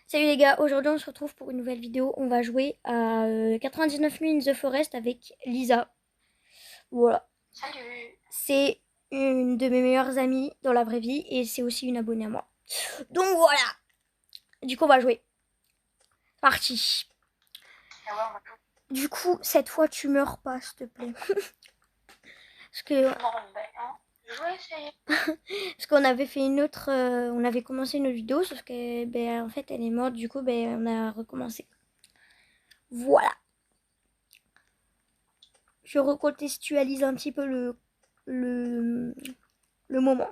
Salut les gars, aujourd'hui on se retrouve pour une nouvelle vidéo. On va jouer à 99 nuits in the Forest avec Lisa. Voilà. Salut. C'est une de mes meilleures amies dans la vraie vie et c'est aussi une abonnée à moi. Donc voilà. Du coup on va jouer. Parti. Ah ouais, on va tout. Du coup cette fois tu meurs pas s'il te plaît. Parce que Non, ben, hein. Je vais essayer. parce qu'on avait fait une autre, on avait commencé une autre vidéo sauf que ben en fait elle est morte. Du coup ben on a recommencé. Voilà. Je recontextualise un petit peu le, le moment.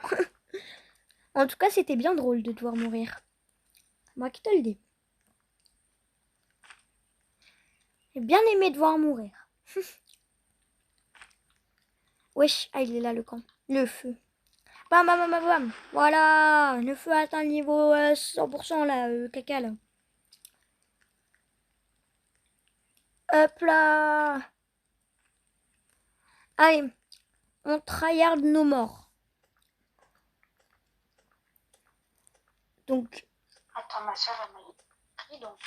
En tout cas, c'était bien drôle de devoir mourir. Moi qui te le dis. J'ai bien aimé devoir mourir. Wesh, ah il est là le camp. Le feu. Bam bam bam bam bam. Voilà, le feu atteint le niveau 100% là, caca là. Hop là. Allez, on tryhard nos morts. Donc, Attends, ma soeur, elle m'a écrit, donc,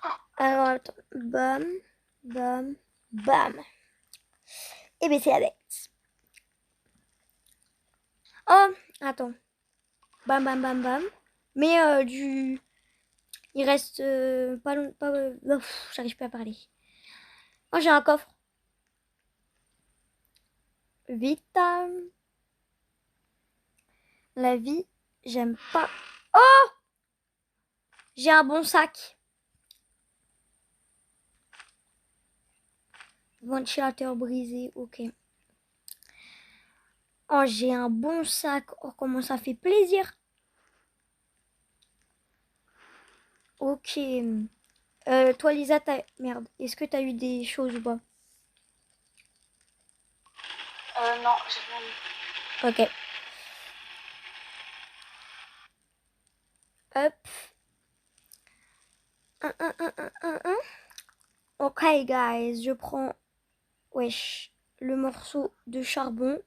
hein. alors attends. Bam, bam, bam. Et ben c'est la bête. Oh, attends. Bam bam bam bam. Mais il reste pas long, pas. J'arrive pas à parler. Oh, j'ai un coffre. Vite. La vie, j'aime pas. Oh, j'ai un bon sac. Ventilateur brisé, ok. Oh, j'ai un bon sac. Oh, comment ça fait plaisir. Ok. Toi, Lisa, merde. Est-ce que t'as eu des choses ou pas? Non, j'ai rien eu. Ok. Hop. Ok, guys. Je prends, wesh, le morceau de charbon.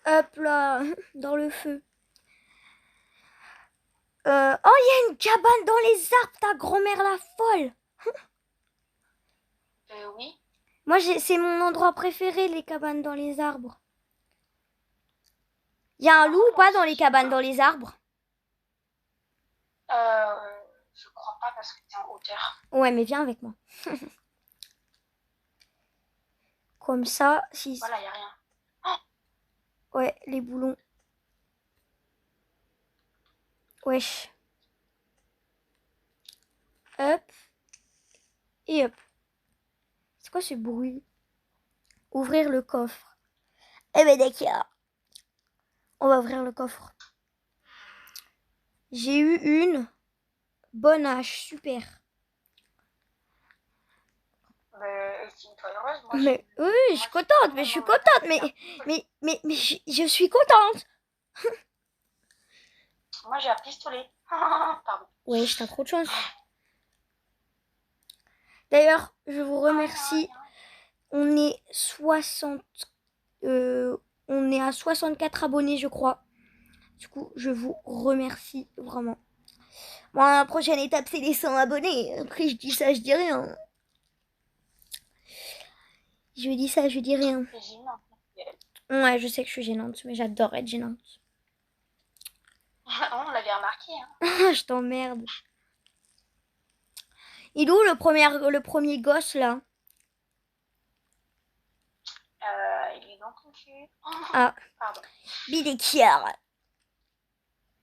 Hop là, dans le feu. Oh, il y a une cabane dans les arbres, ta grand-mère la folle. Oui. Moi, c'est mon endroit préféré, les cabanes dans les arbres. Il y a un loup ou pas dans les cabanes dans les arbres? Je crois pas parce que t'es en hauteur. Ouais, mais viens avec moi. Comme ça, si... Voilà, y a rien. Oh, Ouais, les boulons. Wesh. Hop. Et hop. C'est quoi ce bruit? Ouvrir le coffre. Eh ben d'accord. On va ouvrir le coffre. J'ai eu une bonne hache, super. estime-toi heureuse, moi j'ai Mais eu. oui, je suis Moi, c'est contente, mais je suis vraiment contente, bien. mais je suis contente. Moi j'ai un pistolet. Pardon. Wesh, t'as trop de chance. D'ailleurs, je vous Aïe, aïe, remercie. On est 60, on est à 64 abonnés, je crois. Du coup, je vous remercie vraiment. Bon, la prochaine étape, c'est les 100 abonnés. Après, je dis ça, je dis rien. Je dis ça, je dis rien. c'est gênant. Ouais, je sais que je suis gênante, mais j'adore être gênante. On l'avait remarqué, hein. Je t'emmerde. Il est où le premier gosse, là? Il est dans ton cul. Ah, Pardon. Bidekiar.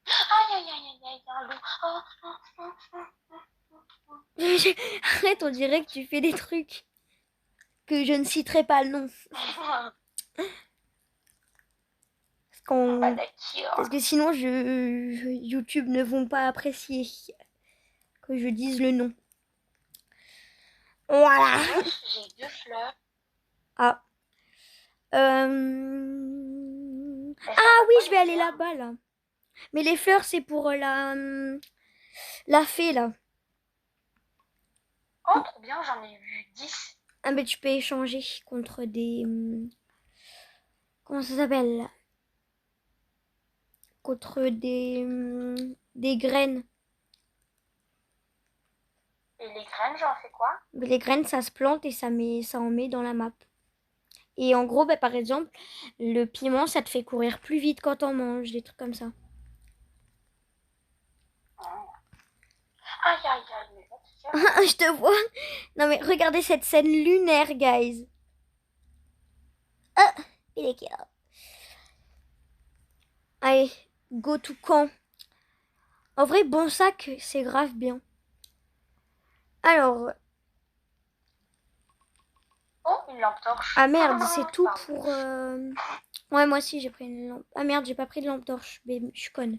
Aïe, aïe, aïe, aïe, aïe, un loup. Arrête, on dirait que tu fais des trucs que je ne citerai pas le nom. Bah, Parce d'accord. que sinon, YouTube ne vont pas apprécier que je dise le nom. Voilà. Wesh, j'ai 2 fleurs. Ah. Ah Elles servent à oui, quoi je les vais aller fleurs? là-bas, là. Mais les fleurs, c'est pour la fée, là. Oh, trop bien, j'en ai vu 10. Ah, mais tu peux échanger contre des... comment ça s'appelle? contre des graines. Et les graines, j'en fais quoi? Mais les graines, ça se plante et ça en met dans la map. Et en gros, par exemple, le piment, ça te fait courir plus vite quand t'en manges, des trucs comme ça. Aïe, aïe, aïe, mais là, tu sais, Je te vois. Non mais regardez cette scène lunaire, guys. Ah, il est qui là? Allez, go to camp. En vrai, bon sac, c'est grave bien. Alors, oh, une lampe torche. ah merde, c'est tout Pardon. pour... Ouais, moi aussi, j'ai pris une lampe. Ah merde, j'ai pas pris de lampe torche. Mais je suis conne.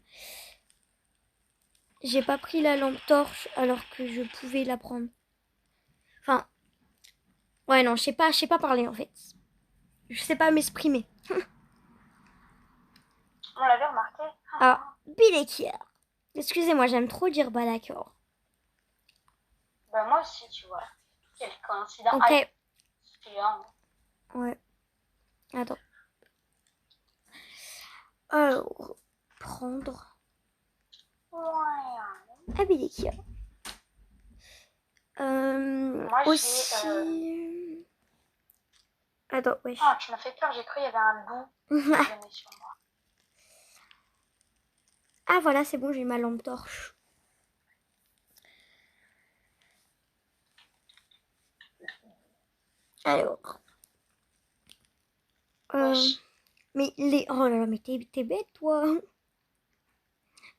J'ai pas pris la lampe torche alors que je pouvais la prendre. Enfin, ouais, non, je sais pas parler en fait. Je sais pas m'exprimer. On l'avait remarqué. Ah, Bilekia. Excusez-moi, j'aime trop dire bah d'accord. Ben, moi aussi, tu vois. Quel coïncidence. Ok, Aïe, excellent. ouais. Attends. Alors, prendre. Ouais. Ah, Bilekia. Moi, Aussi. Attends, ouais. Ah, tu m'as fait peur, j'ai cru qu'il y avait un loup qui venait sur moi. Ah, voilà, c'est bon, j'ai ma lampe torche. Alors. Wesh. Mais les. Oh là là, mais t'es bête, toi.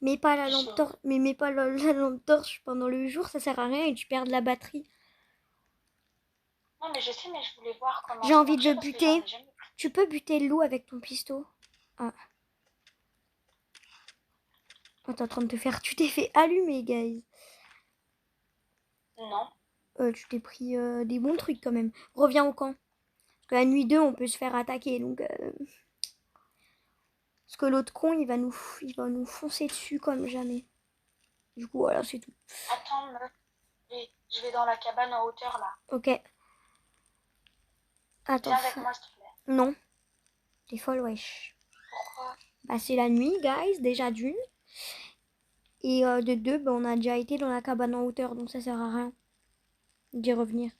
Mets pas la lampe torche. Mais mets pas la lampe torche pendant le jour, ça sert à rien et tu perds de la batterie. Non, mais je sais, mais je voulais voir comment J'ai ça envie de marchait le parce que buter. j'en ai jamais vu. Tu peux buter le loup avec ton pistolet. Ah. Oh, t'es en train de te faire. Tu t'es fait allumer, guys. Non. Tu t'es pris des bons trucs quand même. Reviens au camp. Parce que la nuit 2, on peut se faire attaquer. Donc. Parce que l'autre con, il va nous foncer dessus comme jamais. Du coup, voilà, c'est tout. Attends, je vais dans la cabane en hauteur là. Ok. Attends. Viens avec moi, s'il te plaît. Non. T'es folle, wesh. Pourquoi? Bah, c'est la nuit, guys, déjà d'une. Et de deux, bah, on a déjà été dans la cabane en hauteur, donc ça sert à rien d'y revenir.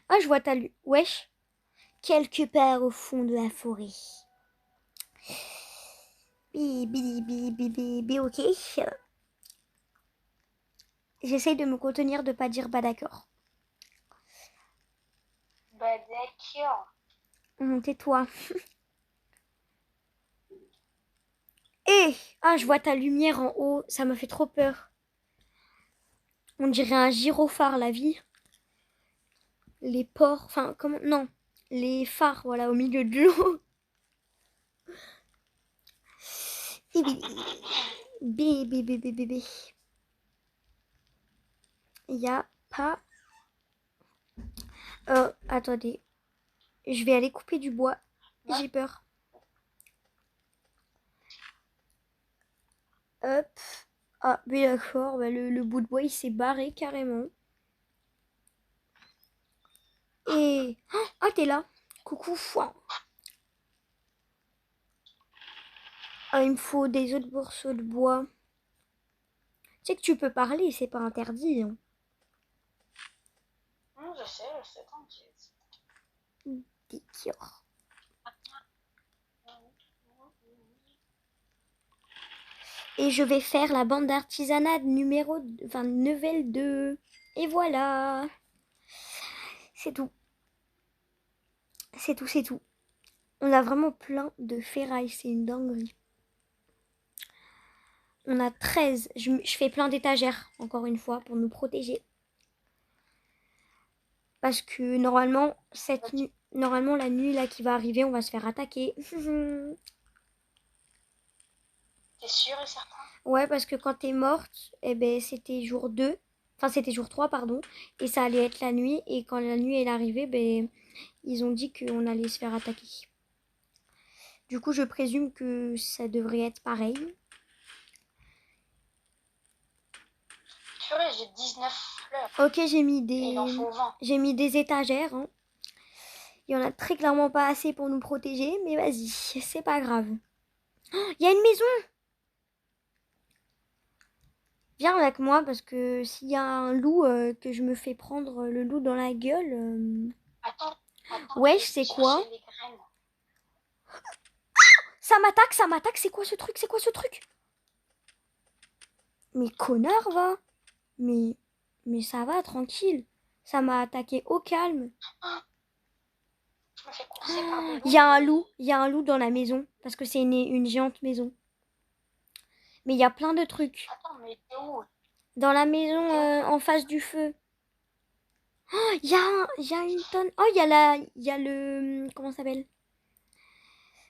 Ah, je vois ta wesh. Quelque part au fond de la forêt. Bi, ok. J'essaye de me contenir de pas dire bah d'accord. Bah, d'accord. Tais-toi. Ah, je vois ta lumière en haut, ça me fait trop peur. On dirait un gyrophare, la vie. Les ports, enfin, comment, non, les phares, voilà, au milieu de l'eau. Bébé. Il y a pas... attendez. Je vais aller couper du bois. Ouais. J'ai peur. Hop. Ah, mais d'accord, bah, le bout de bois, il s'est barré carrément. Et... Ah, t'es là. Coucou. Ah, il me faut des autres morceaux de bois. Tu sais que tu peux parler, c'est pas interdit. Hein. Je sais, t'inquiète. D'accord. Et je vais faire la bande d'artisanat numéro... Enfin, nouvelle 2. Et voilà. C'est tout. C'est tout. On a vraiment plein de ferraille. C'est une dinguerie. On a 13. Je fais plein d'étagères, encore une fois, pour nous protéger. Parce que normalement, normalement la nuit là qui va arriver, on va se faire attaquer. T'es sûr et certain? Ouais, parce que quand t'es morte, eh ben, c'était jour 2. Enfin, c'était jour 3, pardon. Et ça allait être la nuit. Et quand la nuit est arrivée, ben, ils ont dit qu'on allait se faire attaquer. Du coup, je présume que ça devrait être pareil. Purée, j'ai 19 fleurs. Ok, j'ai mis Et il en faut 20. j'ai mis des étagères. Hein. Il y en a très clairement pas assez pour nous protéger. Mais vas-y, c'est pas grave. Il y a une maison. Viens avec moi parce que s'il y a un loup que je me fais prendre le loup dans la gueule. Attends, Ouais, je je vais sais chercher quoi. les graines. Ça m'attaque, c'est quoi ce truc, c'est quoi ce truc? Mais connard va. Mais, mais ça va, tranquille. Ça m'a attaqué au calme. Je me fais courser par des Il y a un loups. loup, il y a un loup dans la maison parce que c'est une géante maison. Mais il y a plein de trucs. Attends, mais t'es où? Dans la maison T'es où, toi? en face du feu. Il y a une tonne. Oh, il y a le, comment ça s'appelle?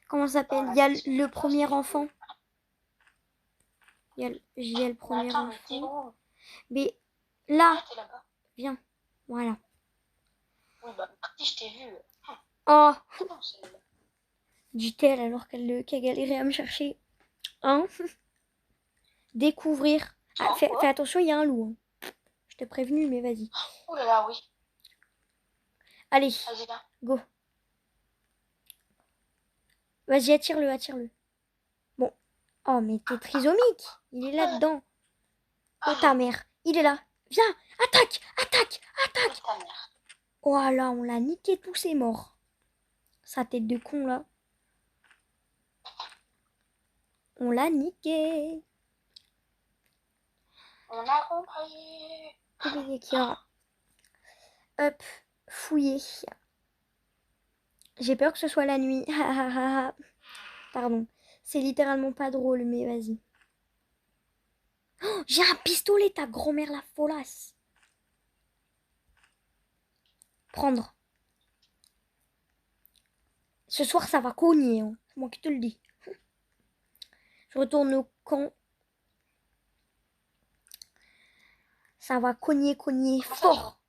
Comment ça Dans s'appelle? Il la y a maison. le Oh, c'est premier fou. enfant. Il y a le Mais premier attends, mais t'es enfant. où? Mais là, Ah, t'es là-bas. viens. Voilà. Oui, bah, si je t'ai vu. Oh, Attends, c'est là. dit-elle alors qu'elle galérait à me chercher. Hein? Découvrir. Ah, Tiens, fais quoi? attention, il y a un loup. Hein. Je t'ai prévenu, mais vas-y. Oh là là, oui. Allez, Vas-y, viens. go. Vas-y, attire-le, attire-le. Bon. Oh, mais t'es trisomique. Il est là-dedans. Oh, ta mère. Il est là. Viens, attaque, attaque, Oui, attaque. ta mère. Oh là, on l'a niqué, tous c'est mort. Sa tête de con, là. On l'a niqué. On a compris. Oubliez qu'il y aura. Hop, fouiller. J'ai peur que ce soit la nuit. Pardon. C'est littéralement pas drôle, mais vas-y. Oh, j'ai un pistolet, ta grand-mère la folasse. Prendre. Ce soir, ça va cogner. Hein. C'est moi qui te le dis. Je retourne au camp. Ça va cogner, cogner Comment ça, tu fort.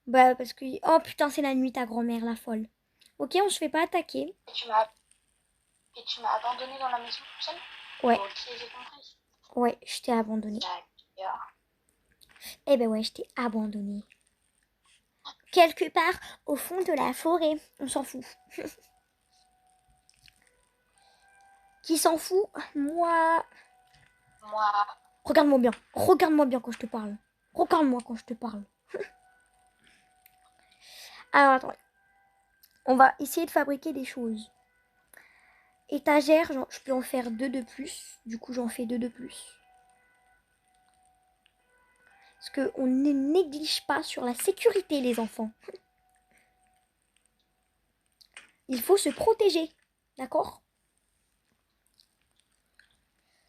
Bah, parce que... Oh putain, c'est la nuit, ta grand-mère la folle. Ok, on se fait pas attaquer. Et tu m'as abandonné dans la maison toute seule? Ouais, Ok, j'ai compris. ouais, je t'ai abandonné. D'accord. Eh ben ouais, je t'ai abandonné. Quelque part au fond de la forêt. On s'en fout. Qui s'en fout? Moi. Moi, Regarde-moi bien. Regarde-moi bien quand je te parle. Regarde-moi quand je te parle. Alors attends. On va essayer de fabriquer des choses. Étagère, je peux en faire 2 de plus. Du coup, j'en fais 2 de plus. Parce qu'on ne néglige pas sur la sécurité, les enfants. Il faut se protéger. D'accord?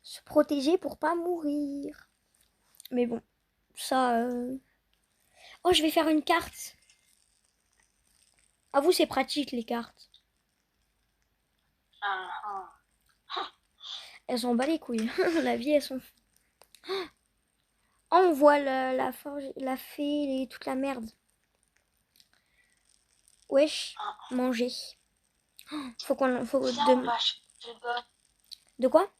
Se protéger pour pas mourir. Mais bon, ça... Oh, je vais faire une carte. À vous, c'est pratique, les cartes. Elles s'en bat les couilles. La vie, elles sont... Oh, on voit la forge, la fée et toute la merde. Wesh, manger. Faut qu'on... Faut viens, on va chercher le gosse. De quoi?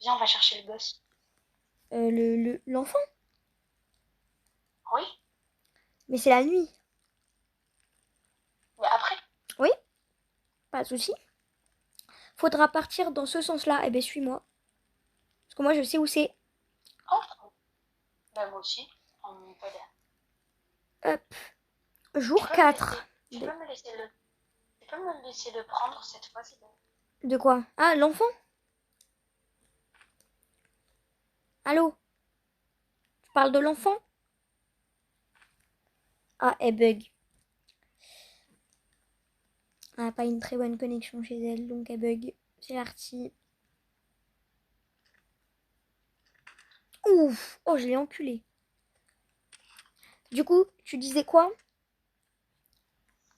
Viens, on va chercher le gosse. L'enfant? Oui, Mais c'est la nuit. mais après. Oui, pas de souci. Faudra partir dans ce sens-là. Eh ben, suis-moi. Parce que moi, je sais où c'est. Oh, ben moi aussi. On peut aller. Hop. Jour 4. Tu peux me laisser le... Tu peux me laisser le prendre cette fois, s'il te plaît? De quoi? Ah, l'enfant? Allô? Tu parles de l'enfant? Ah, elle bug. Elle n'a pas une très bonne connexion chez elle, donc elle bug. C'est parti. Ouf! Oh, je l'ai enculé. Du coup, tu disais quoi?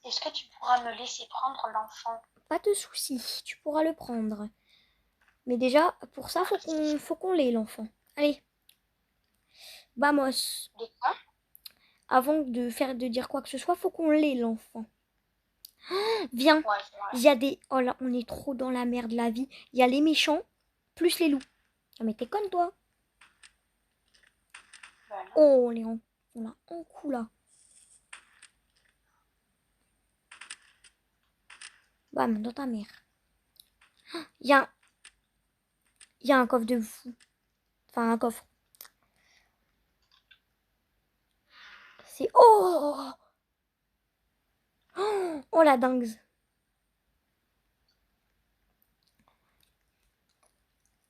Est-ce que tu pourras me laisser prendre l'enfant? Pas de souci, tu pourras le prendre. Mais déjà, pour ça, faut qu'on l'ait, l'enfant. Allez. Vamos. Les quoi? Avant de dire quoi que ce soit, faut qu'on l'ait, l'enfant. Viens. Ouais, Il y a des... Oh là, on est trop dans la merde, la vie. Il y a les méchants, plus les loups. Ah, mais t'es conne, toi. ben non. Oh, on l'a en coup, là. Bam, dans ta mère. Il y a un coffre de fou. Enfin, un coffre. C'est... Oh! Oh la dingue.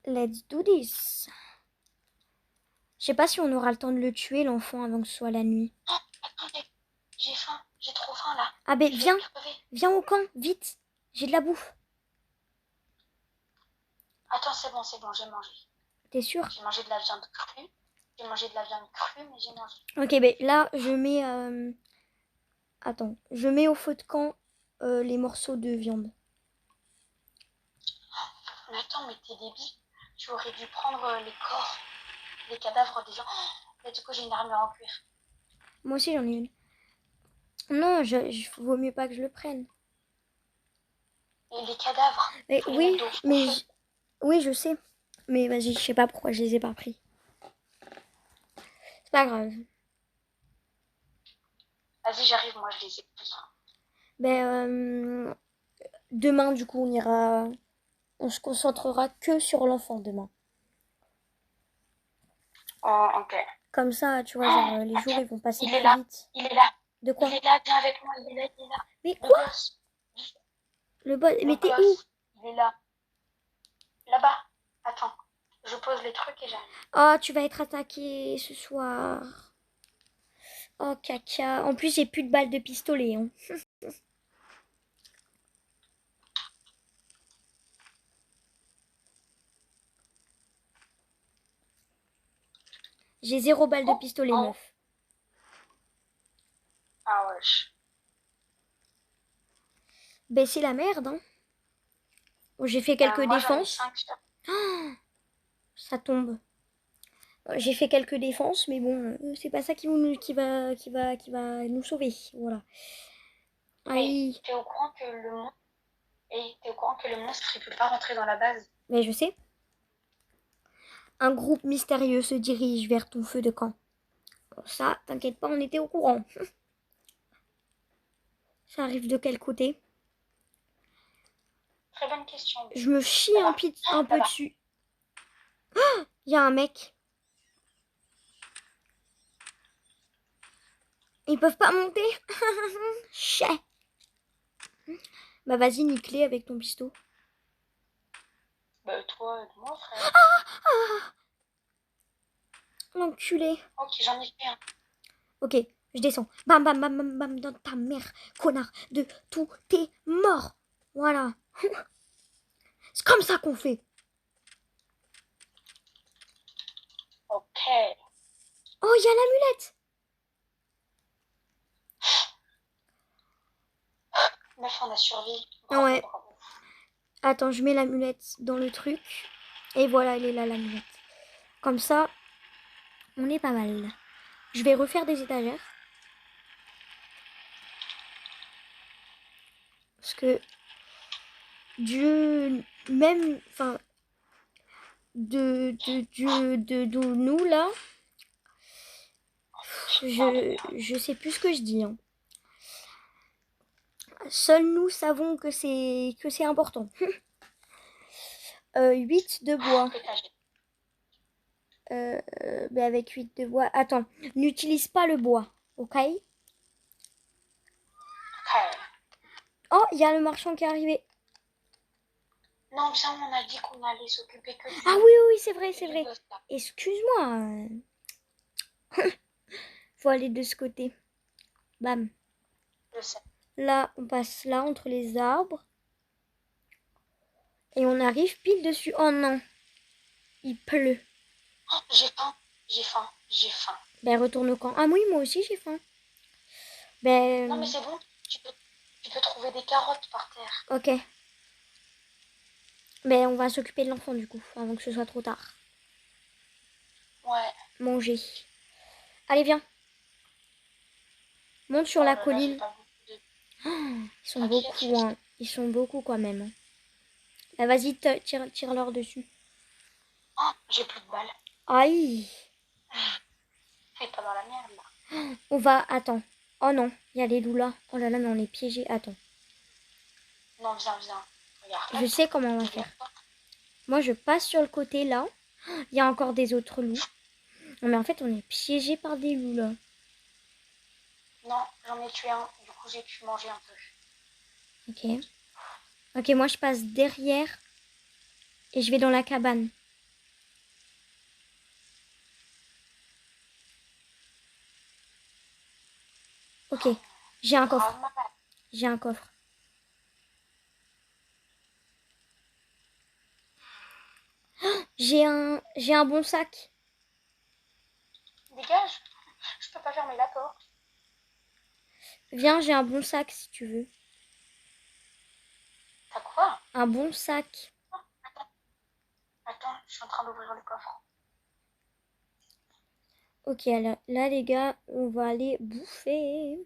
Let's do this. Je sais pas si on aura le temps de le tuer, l'enfant, avant que ce soit la nuit. Oh, attendez, j'ai faim, j'ai trop faim là. Ah ben, Je vais viens. crever. Viens au camp, vite. J'ai de la bouffe. Attends, c'est bon, j'ai mangé. T'es sûr? J'ai mangé de la viande crue. J'ai mangé de la viande crue, mais j'ai mangé. Ok, ben là, je mets... Attends, je mets au feu de camp les morceaux de viande. Mais attends, mais t'es débile. Tu aurais dû prendre les corps, les cadavres des gens. Oh, mais du coup, j'ai une armure en cuir. Moi aussi, j'en ai une. Non, vaut mieux pas que je le prenne. Et les cadavres, Mais faut les oui, mettre au mais... feu. Oui, je sais. Mais vas-y, je sais pas pourquoi je les ai pas pris. C'est pas grave. Vas-y, j'arrive, moi, je les ai pris. Ben, demain, du coup, on ira... On se concentrera que sur l'enfant demain. Oh, ok. Comme ça, tu vois, Oh, genre, les jours, attends, ils vont passer il est plus là, vite. il est là. De quoi? Il est là, viens avec moi, il est là. Mais Le quoi? gosse, Le boss... le Mais t'es où? gosse, il est là. Là-bas. Attends, je pose les trucs et j'arrive. Oh, tu vas être attaqué ce soir. Oh, caca. En plus, j'ai plus de balles de pistolet. Hein. J'ai 0 balles de Oh, pistolet, oh. meuf. Ah wesh. Ben, c'est la merde, hein. Bon, j'ai fait quelques Moi, j'en ai défenses. 5. Ça tombe. J'ai fait quelques défenses, mais bon, c'est pas ça qui va nous sauver. Voilà. Mais Aïe. t'es au courant que t'es au courant que le monstre, il peut pas rentrer dans la base. Mais je sais. Un groupe mystérieux se dirige vers ton feu de camp. Bon, ça, t'inquiète pas, on était au courant. Ça arrive de quel côté? Très bonne question. Je me chie un Là-bas. peu Là-bas. dessus. Il y a un mec. Ils peuvent pas monter. Chais. Bah vas-y, nique-les avec ton pisto. Bah, toi, moi, frère. L'enculé. Ok, j'en ai fait un. Ok, je descends. Bam, bam, bam, bam, bam, dans ta mère, connard. De tout est mort. Voilà. C'est comme ça qu'on fait. Ok. Oh, il y a l'amulette. Meuf, on a survécu. Ouais. Bravo. Attends, je mets l'amulette dans le truc. Et voilà, elle est là, l'amulette. Comme ça, on est pas mal. Je vais refaire des étagères. Parce que Dieu, même, enfin, de nous, là, je sais plus ce que je dis. Hein. Seuls nous savons que c'est important. 8 de bois. Ben avec 8 de bois. Attends, n'utilise pas le bois, ok? Ok. Oh, il y a le marchand qui est arrivé. Non, viens, on a dit qu'on allait s'occuper que du... Ah oui, oui, c'est vrai, c'est du vrai. gosse, là. Excuse-moi. Faut aller de ce côté. Bam. Je sais. Là, on passe là, entre les arbres. Et on arrive pile dessus. Oh non. Il pleut. Oh, j'ai faim. J'ai faim. J'ai faim. Ben, retourne au camp. Ah oui, moi aussi, j'ai faim. Ben... Non, mais c'est bon. Tu peux trouver des carottes par terre. Ok. Ben, on va s'occuper de l'enfant, du coup, avant que ce soit trop tard. Ouais. Manger. Allez, viens. Monte sur Oh la là là, j'ai colline. pas beaucoup de... Ils sont T'inquiète, beaucoup, hein. Ils sont beaucoup, quand même. Là, vas-y, tire-leur dessus. Oh, j'ai plus de balles. Aïe. T'es pas dans la merde, là. On va... Attends. Oh non, il y a les loups là. Oh là là, mais on est piégés. Attends. Non, viens, viens. Je sais comment on va faire. Moi, je passe sur le côté, là. Il y a encore des autres loups. Non, mais en fait, on est piégé par des loups, là. Non, j'en ai tué un. Du coup, j'ai pu manger un peu. Ok. Ok, moi, je passe derrière. Et je vais dans la cabane. Ok. J'ai un coffre. J'ai un coffre. J'ai un bon sac. Dégage. Je peux pas fermer la porte. Viens, j'ai un bon sac si tu veux. T'as quoi? Un bon sac. Attends, je suis en train d'ouvrir le coffre. Ok, alors là, les gars, on va aller bouffer.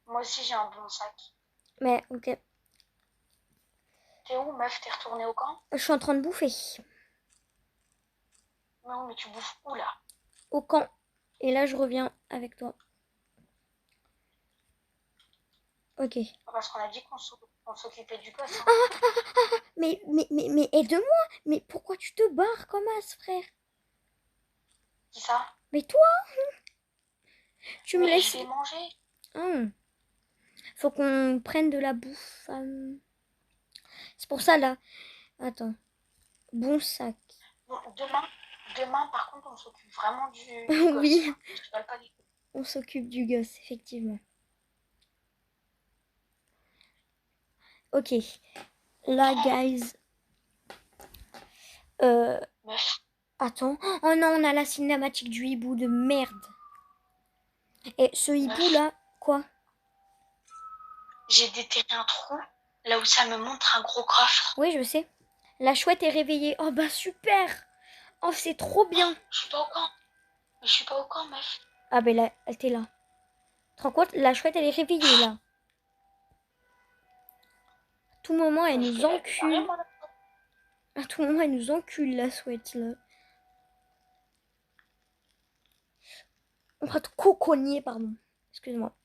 Moi aussi, j'ai un bon sac. Mais, ok. T'es où, meuf? T'es retournée au camp? Je suis en train de bouffer. Non, mais tu bouffes où, là? Au camp. Et là, je reviens avec toi. Ok. Parce qu'on a dit qu'on s'occupait du gosse. Mais aide-moi. Mais pourquoi tu te barres comme as, frère? Qui ça? Mais toi, tu me Mais laisses... je vais manger. Faut qu'on prenne de la bouffe. C'est pour ça, là. Attends. Bon sac. Bon, demain, par contre, on s'occupe vraiment du Oui. gosse. Je rigole pas du tout. On s'occupe du gosse, effectivement. Ok. Là, guys. Meuf, Attends. Oh non, on a la cinématique du hibou de merde. Et ce hibou là, quoi? j'ai déterré un trou là où ça me montre un gros coffre. Oui, je sais. La chouette est réveillée. Oh bah super. Oh, c'est trop bien. Je suis pas au camp. Mais je suis pas au camp, meuf. Ah ben là, elle était là. Tu te rends compte? La chouette, elle est réveillée là. À tout moment, elle nous encule. À tout moment, elle nous encule, la chouette là. On va te cocogner, pardon. Excuse-moi.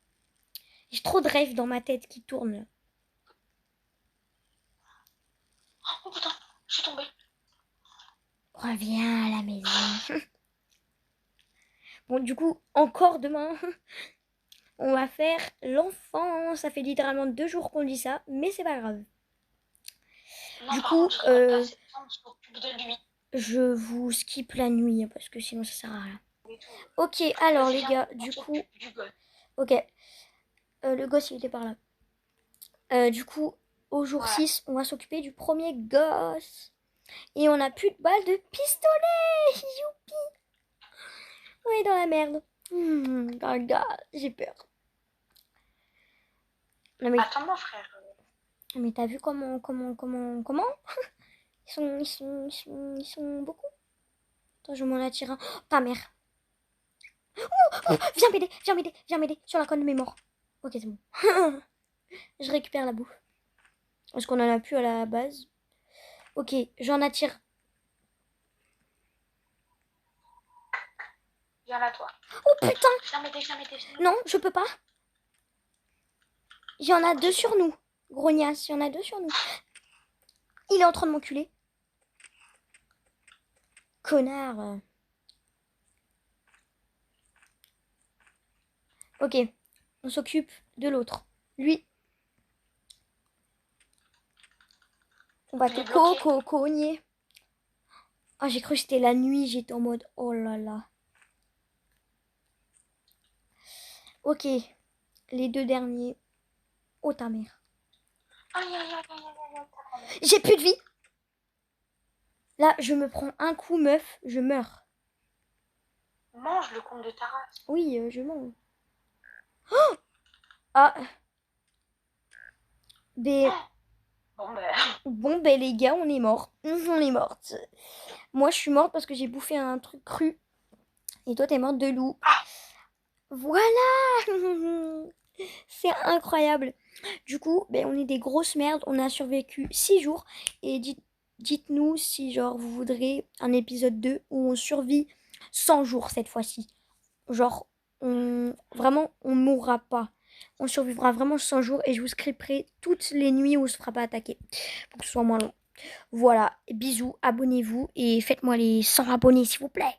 J'ai trop de rêves dans ma tête qui tournent là. Oh putain, je suis tombée. Reviens à la maison. Bon, du coup, encore demain, on va faire l'enfant. Ça fait littéralement 2 jours qu'on dit ça, mais c'est pas grave. Non, Du par coup, contre, je rigole pas, c'est ça, on s'occupe de lui. je vous skip la nuit parce que sinon ça sert à rien. Et tout. Ok, alors Vas-y, les viens, gars, on du coup, s'occupe du gosse. ok, le gosse il était par là. Du coup, au jour Ouais. 6, on va s'occuper du premier gosse. Et on a plus de balles de pistolet. Youpi. On est dans la merde. Regarde, j'ai peur. Non mais, Attends, mon frère. mais t'as vu comment ils sont beaucoup. Attends, je m'en attire un. Oh, ta mère. Oh, viens m'aider sur la conne de mes morts. Ok, c'est bon. Je récupère la bouffe. Parce qu'on en a plus à la base. Ok, j'en attire. Viens là, toi. Oh putain. Viens m'aider, viens m'aider. Non, je peux pas. Il y en a 2 sur nous. Grognasse, il y en a 2 sur nous. Il est en train de m'enculer. Connard. Ok, on s'occupe de l'autre. Lui. On va te cogner. Ah, j'ai cru que c'était la nuit. J'étais en mode, oh là là. Ok, les 2 derniers. Oh ta mère. J'ai plus de vie. Là, je me prends un coup, meuf. Je meurs. Mange le compte de ta race. Oui, je mange. Oh ah. Bon, ben les gars, on est morts. On est morte. Moi, je suis morte parce que j'ai bouffé un truc cru. Et toi, t'es morte de loup. Voilà. C'est incroyable. Du coup, ben, on est des grosses merdes. On a survécu 6 jours. Et dites-nous si genre vous voudrez un épisode 2 où on survit 100 jours cette fois-ci. Genre, vraiment, on mourra pas. On survivra vraiment 100 jours et je vous scripterai toutes les nuits où on se fera pas attaquer pour que ce soit moins long. Voilà, bisous, abonnez-vous et faites-moi les 100 abonnés s'il vous plaît.